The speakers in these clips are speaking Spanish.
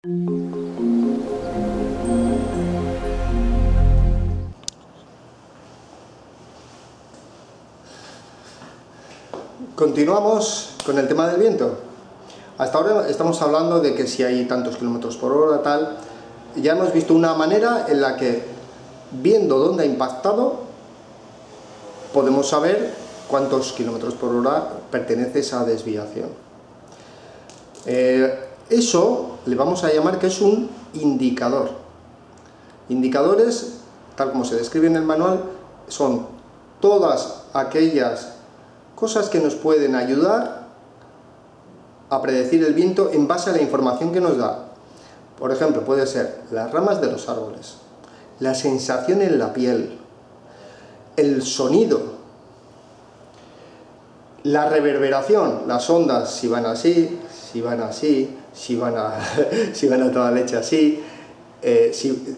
Continuamos con el tema del viento. Hasta ahora estamos hablando de que si hay tantos kilómetros por hora, tal. Ya hemos visto una manera en la que, viendo dónde ha impactado, podemos saber cuántos kilómetros por hora pertenece esa desviación. Eso le vamos a llamar que es un indicador. Indicadores, tal como se describe en el manual, son todas aquellas cosas que nos pueden ayudar a predecir el viento en base a la información que nos da. Por ejemplo, puede ser las ramas de los árboles, la sensación en la piel, el sonido, la reverberación, las ondas, si van así, si van así, si van a toda leche así,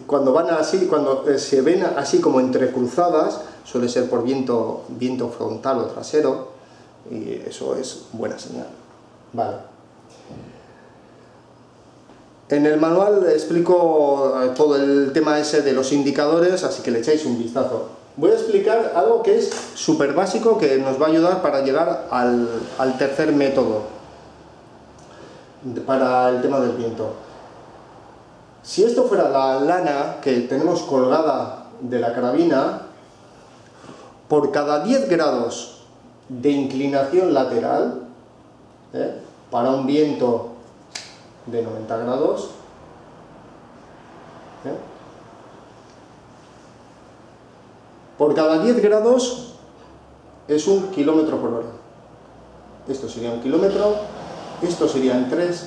cuando van así, cuando se ven así como entrecruzadas, suele ser por viento frontal o trasero, y eso es buena señal. Vale. En el manual explico todo el tema ese de los indicadores, así que le echáis un vistazo. Voy a explicar algo que es súper básico, que nos va a ayudar para llegar al tercer método para el tema del viento. Si esto fuera la lana que tenemos colgada de la carabina, por cada 10 grados de inclinación lateral, para un viento de 90 grados, por cada 10 grados es 1 kilómetro por hora. Esto sería 1 kilómetro, esto serían 3,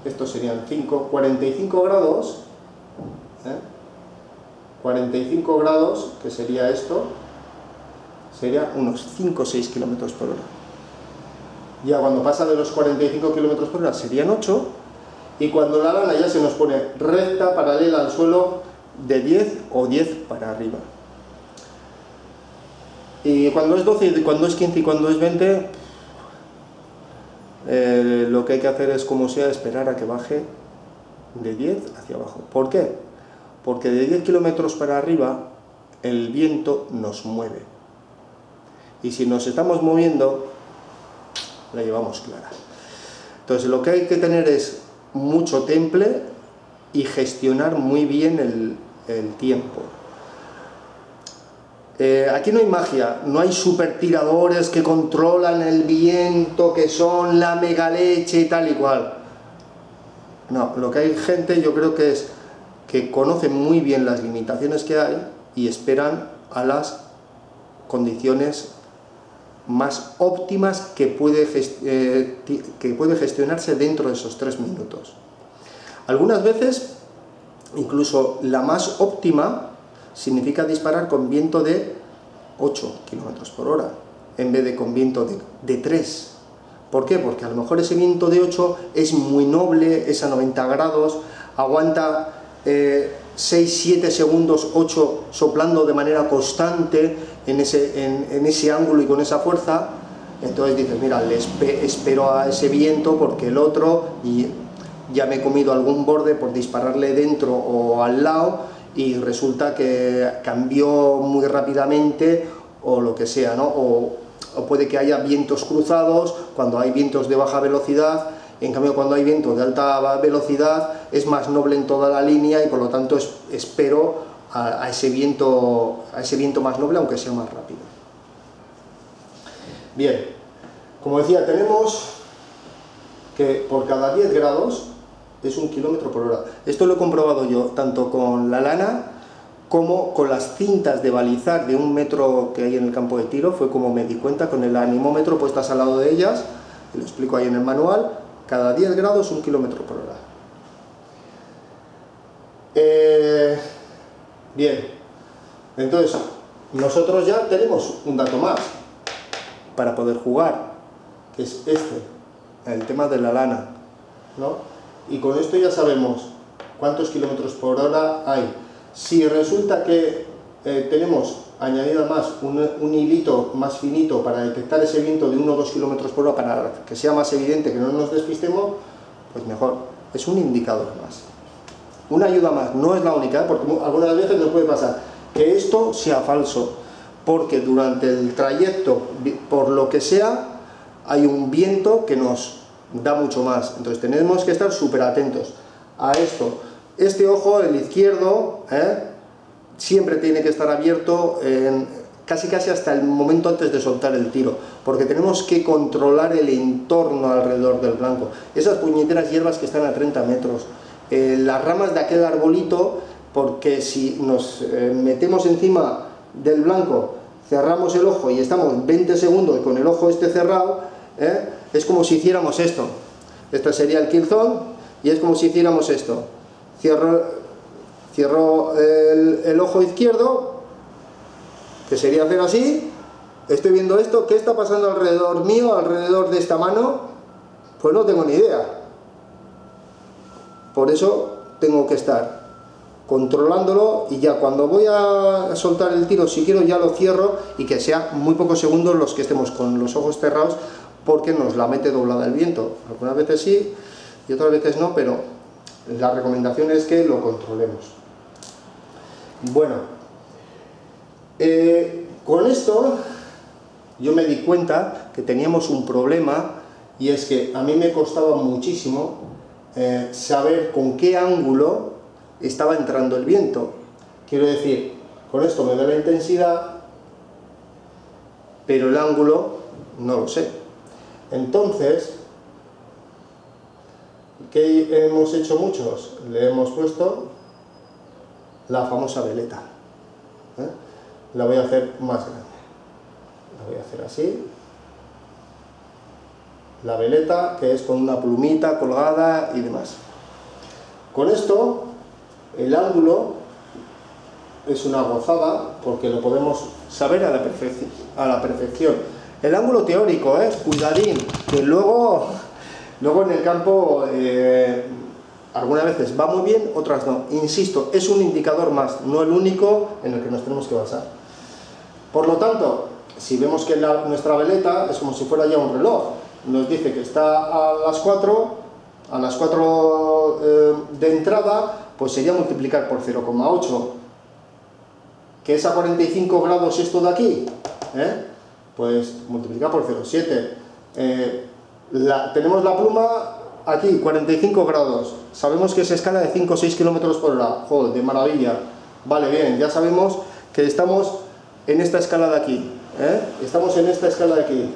estos serían 5, 45 grados, 45 grados, que sería esto, sería unos 5 o 6 kilómetros por hora. Ya cuando pasa de los 45 kilómetros por hora serían 8, y cuando la lana ya se nos pone recta, paralela al suelo, de 10 o 10 para arriba. Y cuando es 12, cuando es 15 y cuando es 20, lo que hay que hacer es, como sea, esperar a que baje de 10 hacia abajo. ¿Por qué? Porque de 10 kilómetros para arriba el viento nos mueve. Y si nos estamos moviendo, la llevamos clara. Entonces lo que hay que tener es mucho temple y gestionar muy bien el tiempo. Aquí no hay magia, no hay super tiradores que controlan el viento, que son la mega leche y tal y cual. No, lo que hay gente, yo creo que es que conocen muy bien las limitaciones que hay y esperan a las condiciones más óptimas que puede gestionarse dentro de esos 3 minutos. Algunas veces, incluso la más óptima, significa disparar con viento de 8 km por hora, en vez de con viento de 3. ¿Por qué? Porque a lo mejor ese viento de 8 es muy noble, es a 90 grados, aguanta 6-7 segundos, 8 soplando de manera constante en ese ángulo y con esa fuerza. Entonces dices, mira, espero a ese viento porque el otro y ya me he comido algún borde por dispararle dentro o al lado y resulta que cambió muy rápidamente o lo que sea, ¿no? O puede que haya vientos cruzados cuando hay vientos de baja velocidad. En cambio, cuando hay viento de alta velocidad es más noble en toda la línea y por lo tanto espero a ese viento más noble, aunque sea más rápido. Bien, como decía, tenemos que por cada 10 grados es 1 kilómetro por hora. Esto lo he comprobado yo tanto con la lana como con las cintas de balizar de 1 metro que hay en el campo de tiro. Fue como me di cuenta, con el anemómetro puestas al lado de ellas, lo explico ahí en el manual. Cada 10 grados 1 kilómetro por hora. Bien, entonces nosotros ya tenemos un dato más para poder jugar, que es el tema de la lana, ¿no? Y con esto ya sabemos cuántos kilómetros por hora hay. Si resulta que tenemos añadida más un hilito más finito para detectar ese viento de 1 o 2 kilómetros por hora, para que sea más evidente, que no nos despistemos, pues mejor, es un indicador más. Una ayuda más, no es la única, porque algunas veces nos puede pasar que esto sea falso, porque durante el trayecto, por lo que sea, hay un viento que nos da mucho más. Entonces tenemos que estar súper atentos a esto. Este ojo, el izquierdo, siempre tiene que estar abierto casi hasta el momento antes de soltar el tiro, porque tenemos que controlar el entorno alrededor del blanco. Esas puñeteras hierbas que están a 30 metros, las ramas de aquel arbolito, porque si nos metemos encima del blanco, cerramos el ojo y estamos 20 segundos con el ojo cerrado, es como si hiciéramos esto. Este sería el kill zone y es como si hiciéramos esto. Cierro el ojo izquierdo, que sería hacer así, estoy viendo esto, ¿qué está pasando alrededor mío, alrededor de esta mano? Pues no tengo ni idea. Por eso tengo que estar controlándolo y ya cuando voy a soltar el tiro, si quiero, ya lo cierro y que sea muy pocos segundos los que estemos con los ojos cerrados, porque nos la mete doblada el viento. Algunas veces sí y otras veces no, pero la recomendación es que lo controlemos. Bueno, con esto yo me di cuenta que teníamos un problema, y es que a mí me costaba muchísimo saber con qué ángulo estaba entrando el viento. Quiero decir, con esto me da la intensidad, pero el ángulo no lo sé. Entonces, ¿qué hemos hecho muchos? Le hemos puesto la famosa veleta. La voy a hacer más grande. La voy a hacer así. La veleta, que es con una plumita colgada y demás. Con esto, el ángulo es una gozada, porque lo podemos saber a la perfección. El ángulo teórico, cuidadín, que luego en el campo algunas veces va muy bien, otras no. Insisto, es un indicador más, no el único en el que nos tenemos que basar. Por lo tanto, si vemos que nuestra veleta es como si fuera ya un reloj, nos dice que está a las 4 de entrada, pues sería multiplicar por 0,8. ¿Qué es a 45 grados esto de aquí? Pues multiplicar por 0,7. Tenemos la pluma aquí, 45 grados. Sabemos que es escala de 5 o 6 km por hora. Joder, de maravilla. Vale, bien, ya sabemos que estamos en esta escala de aquí. Estamos en esta escala de aquí,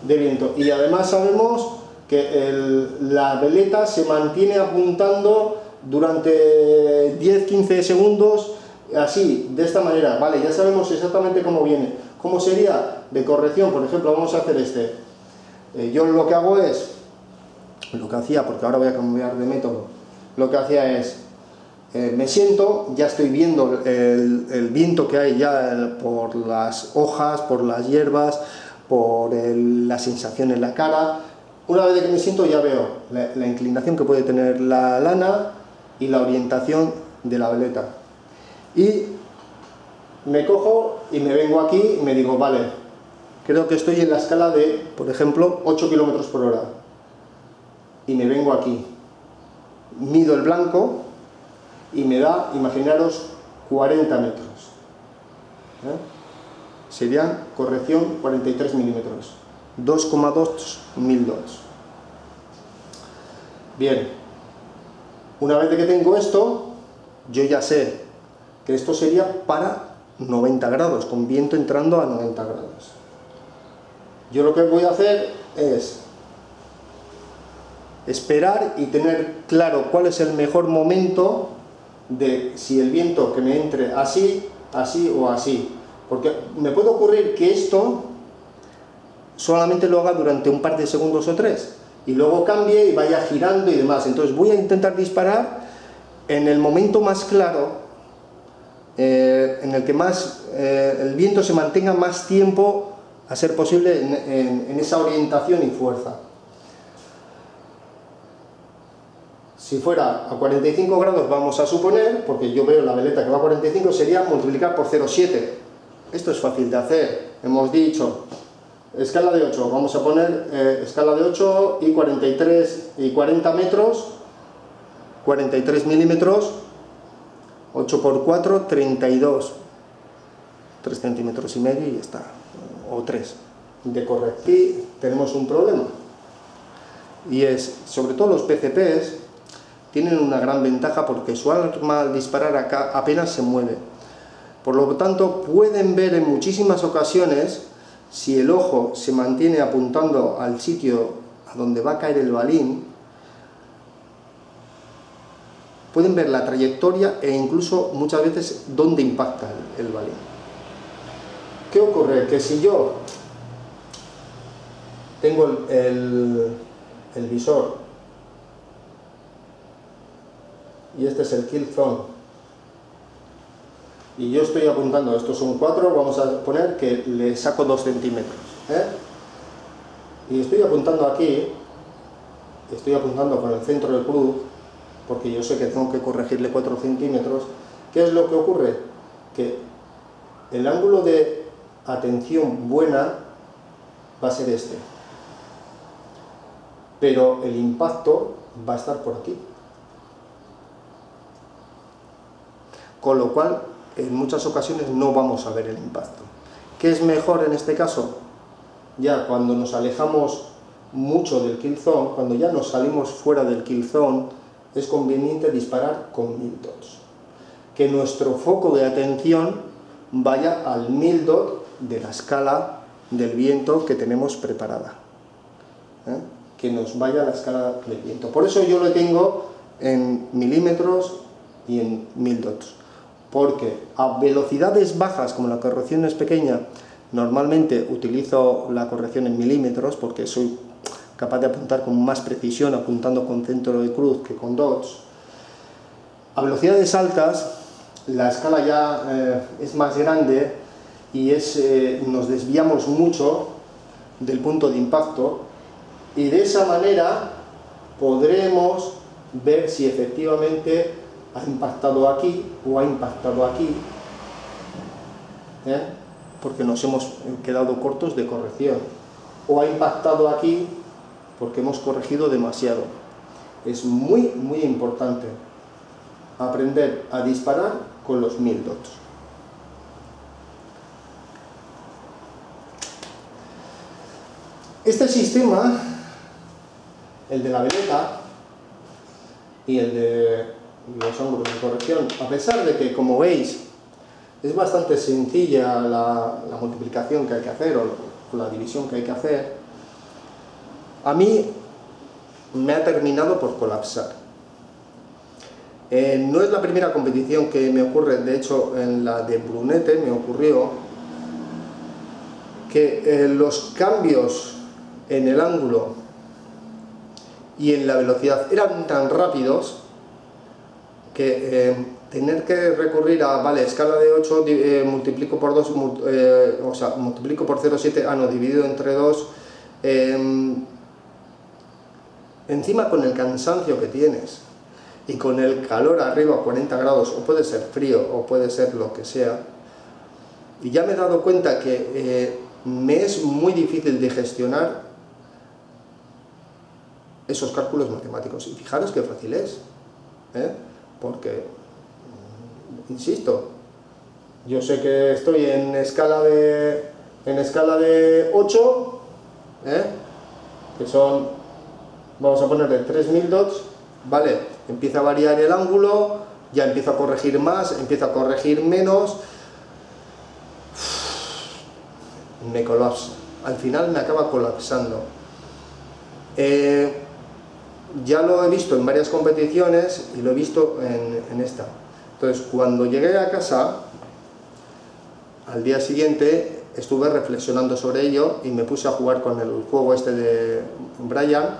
de viento. Y además sabemos que la veleta se mantiene apuntando durante 10-15 segundos, así, de esta manera. Vale, ya sabemos exactamente cómo viene. ¿Cómo sería? De corrección, por ejemplo, vamos a hacer yo lo que hago es, lo que hacía, porque ahora voy a cambiar de método, lo que hacía es, me siento, ya estoy viendo el viento que hay ya por las hojas, por las hierbas, por la sensación en la cara. Una vez que me siento ya veo la inclinación que puede tener la lana y la orientación de la veleta. Y me cojo y me vengo aquí y me digo, vale, creo que estoy en la escala de, por ejemplo, 8 km por hora. Y me vengo aquí, mido el blanco y me da, imaginaros, 40 metros. Serían, corrección, 43 milímetros. 2,2 mil dots. Bien, una vez que tengo esto, yo ya sé que esto sería para 90 grados, con viento entrando a 90 grados. Yo lo que voy a hacer es esperar y tener claro cuál es el mejor momento de si el viento que me entre así, así o así. Porque me puede ocurrir que esto solamente lo haga durante un par de segundos o 3 y luego cambie y vaya girando y demás. Entonces voy a intentar disparar en el momento más claro, en el que el viento se mantenga más tiempo a ser posible en esa orientación y fuerza. Si fuera a 45 grados, vamos a suponer, porque yo veo la veleta que va a 45, sería multiplicar por 0,7. Esto es fácil de hacer. Hemos dicho escala de 8, vamos a poner escala de 8 y 43 y 40 metros, 43 milímetros, 8 por 4, 32, 3 centímetros y medio y ya está, o 3 de corrección. Y tenemos un problema, y es, sobre todo los PCPs, tienen una gran ventaja porque su arma al disparar acá apenas se mueve. Por lo tanto, pueden ver en muchísimas ocasiones, si el ojo se mantiene apuntando al sitio a donde va a caer el balín, pueden ver la trayectoria e incluso muchas veces dónde impacta el balín. ¿Qué ocurre? Que si yo tengo el visor y este es el kill zone y yo estoy apuntando, estos son 4, vamos a poner que le saco 2 centímetros, y estoy apuntando aquí, estoy apuntando con el centro del cruz porque yo sé que tengo que corregirle 4 centímetros. ¿Qué es lo que ocurre? Que el ángulo de atención buena va a ser este, pero el impacto va a estar por aquí, con lo cual en muchas ocasiones no vamos a ver el impacto. ¿Qué es mejor en este caso? Ya cuando nos alejamos mucho del kill zone, cuando ya nos salimos fuera del kill zone, es conveniente disparar con 1000 dots. Que nuestro foco de atención vaya al 1000 dot de la escala del viento que tenemos preparada. Que nos vaya a la escala del viento. Por eso yo lo tengo en milímetros y en 1000 dots. Porque a velocidades bajas, como la corrección es pequeña, normalmente utilizo la corrección en milímetros porque soy capaz de apuntar con más precisión apuntando con centro de cruz que con dots. A velocidades altas la escala ya es más grande y nos desviamos mucho del punto de impacto, y de esa manera podremos ver si efectivamente ha impactado aquí o ha impactado aquí, porque nos hemos quedado cortos de corrección, o ha impactado aquí porque hemos corregido demasiado. Es muy importante aprender a disparar con los 1000 dots. Este sistema, el de la veleta y el de los ángulos de corrección, a pesar de que, como veis, es bastante sencilla la multiplicación que hay que hacer o la división que hay que hacer, a mí me ha terminado por colapsar. No es la primera competición que me ocurre, de hecho en la de Brunete me ocurrió que los cambios en el ángulo y en la velocidad eran tan rápidos que tener que recurrir a, vale, escala de 8, multiplico por 2, o sea, multiplico por 0,7, dividido entre 2, encima con el cansancio que tienes y con el calor arriba a 40 grados, o puede ser frío o puede ser lo que sea, y ya me he dado cuenta que me es muy difícil de gestionar esos cálculos matemáticos. Y fijaros qué fácil es, porque, insisto, yo sé que estoy en escala de 8, que son, vamos a ponerle 3000 dots, vale, empieza a variar el ángulo, ya empiezo a corregir más, empiezo a corregir menos, me colapsa, al final me acaba colapsando. Ya lo he visto en varias competiciones y lo he visto en esta. Entonces, cuando llegué a casa, al día siguiente estuve reflexionando sobre ello y me puse a jugar con el juego este de Brian,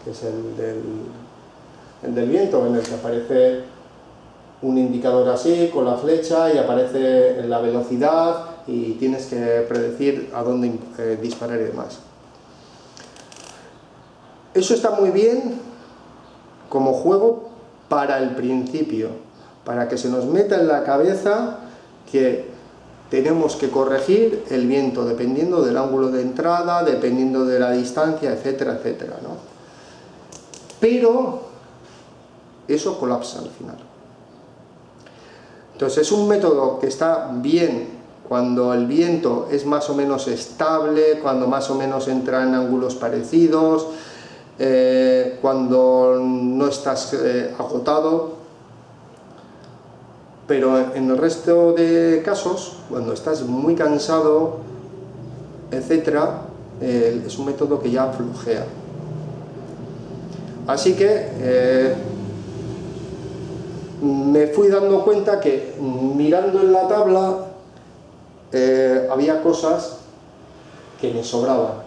que es el del viento, en el que aparece un indicador así, con la flecha, y aparece la velocidad y tienes que predecir a dónde disparar y demás. Eso está muy bien como juego para el principio, para que se nos meta en la cabeza que tenemos que corregir el viento dependiendo del ángulo de entrada, dependiendo de la distancia, etcétera, etcétera, ¿no? Pero eso colapsa al final. Entonces es un método que está bien cuando el viento es más o menos estable, cuando más o menos entra en ángulos parecidos, cuando no estás agotado, pero en el resto de casos, cuando estás muy cansado, etcétera, es un método que ya flojea. Así que me fui dando cuenta que mirando en la tabla había cosas que me sobraban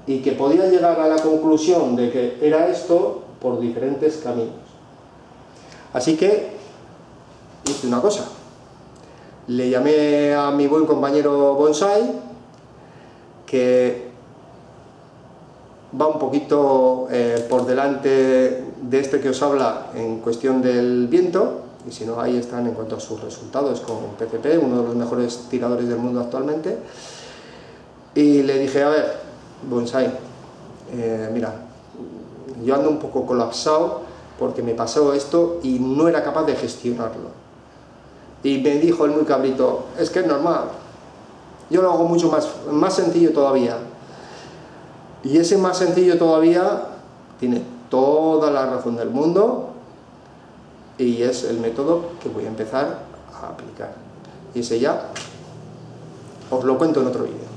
y que podía llegar a la conclusión de que era esto por diferentes caminos. Así que hice una cosa, le llamé a mi buen compañero Bonsai, que va un poquito por delante de este que os habla en cuestión del viento, y si no, ahí están en cuanto a sus resultados con PCP, uno de los mejores tiradores del mundo actualmente. Y le dije, a ver, Bonsai, mira, yo ando un poco colapsado porque me pasó esto y no era capaz de gestionarlo. Y me dijo el muy cabrito, es que es normal, yo lo hago mucho más sencillo todavía. Y ese más sencillo todavía tiene toda la razón del mundo y es el método que voy a empezar a aplicar. Y ese ya os lo cuento en otro vídeo.